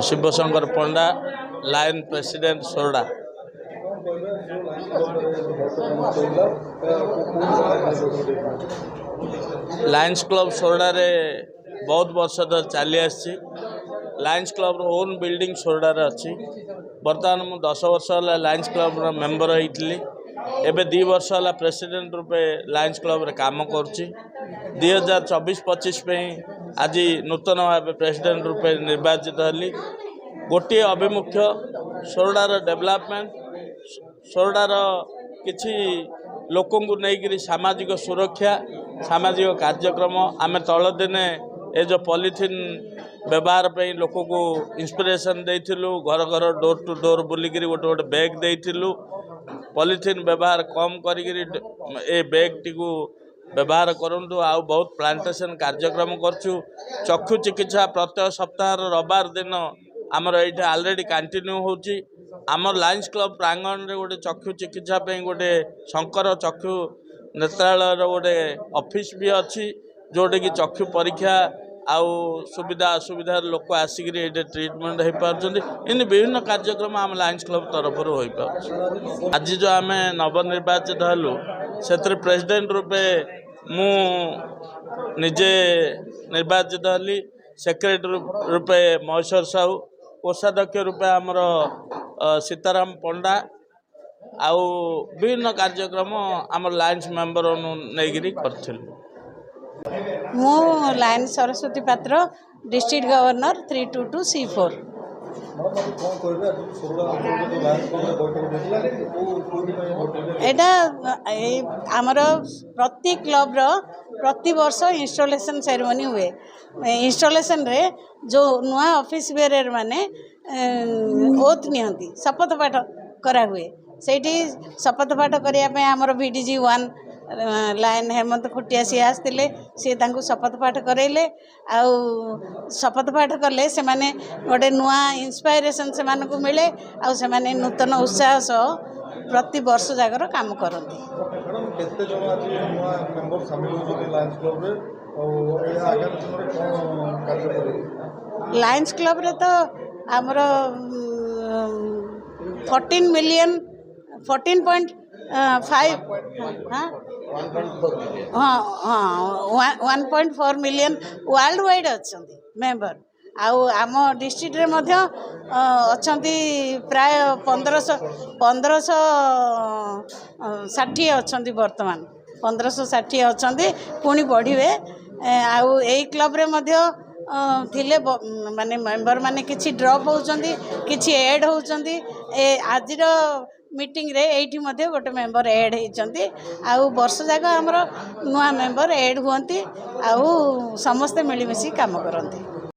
शिवशंकर पंडा line president सोरडा। Lions club सोरडा रे बहुत वर्ष चली आसी। लायंस क्लब ओन बिल्डिंग सोरडा रे अच्छी। बर्तमान मु 10 वर्ष है लायंस क्लब मेंबर होइतली। एबे 2 वर्ष है प्रेसिडेंट रूपे लायंस क्लब रे काम करछि। 2024-25 पे आज नूतन भाव प्रेसिडेंट रूपे निर्वाचित हली। गोटे अभिमुख्य सोरडार डेवलपमेंट, सोरडार किछि लोकों को नहीं सामाजिक सुरक्षा, सामाजिक कार्यक्रम आम तल दिने ये जो पॉलिथिन व्यवहार पे लोक को इंस्पिरेशन देइथिलु। घर घर डोर टू डोर बुलिक गोटे गोटे बैग देइथिलु। पॉलिथिन व्यवहार कम करिकरी ए बैग टी को व्यवहार करंतु। आ बहुत प्लांटेशन कार्यक्रम करछु। चक्षु चिकित्सा प्रत्येक सप्ताह रविवार दिन आमर ये ऑलरेडी कंटिन्यू होची। आमर लायंस क्लब प्रांगण रे गोटे चक्षु चिकित्सा पे गोटे शंकर चक्षु नेत्रालय गोटे ऑफिस भी अच्छी, जोटे कि चक्षु परीक्षा आउ सुविधा असुविधा लोक आसिक ट्रीटमेंट हो पार्टी। इन विभिन्न कार्यक्रम आम लायंस क्लब तरफ हो पार। आज जो आम नवनिर्वाचित हलु से प्रेसिडेंट रूपे मु निजे निर्वाचित हली। सेक्रेटरी रूपे महेश्वर साहू, कोषाध्यक्ष रूपे आमर सीताराम पंडा, आउ विभिन्न कार्यक्रम आम लायंस मेंबर नहीं कर। मु लाइन सरस्वती पात्र, डिस्ट्रिक्ट गवर्नर 322C4। एटा आमर प्रति क्लब रो प्रति वर्ष इंस्टॉलेशन सेरेमनी हुए। इंस्टॉलेशन रे जो नुआ ऑफिस बेरर माने ओथ नियंती शपथ पाठ करा हुए। सेठी शपथ पाठ करिया पे हमर बीडीजी 1 लाइन हेमंत खुटिया सी आसते सी शपथ पाठ करैले। आउ शपथ पाठ कले से माने गोटे नुआ इंस्पायरेशन से मानकु मिले। आउ से माने नूतन उत्साह सह प्रति वर्ष जागर काम करती। लायंस क्लब रे तो आमर 14.5 हाँ हाँ 1.4 मिलियन वर्ल्ड वाइड अच्छा मेंबर। आम डिस्ट्रिक्ट रे मध्य अछंती प्राय 1560 अछंती। वर्तमान 1560 अछंती, पुणी बढ़िवे। आउ एई क्लब रे मध्य थिले माने मेंबर माने किछि ड्रॉप होउचंती, किछि ऐड होउचंती। आजिर मीटिंग रे एठी मध्य गोटे मेंबर ऐड होइचंती। आउ वर्ष जाक हमर नुआ मेंबर ऐड हुअंती। आउ समस्त मिलीमिशी काम करंती।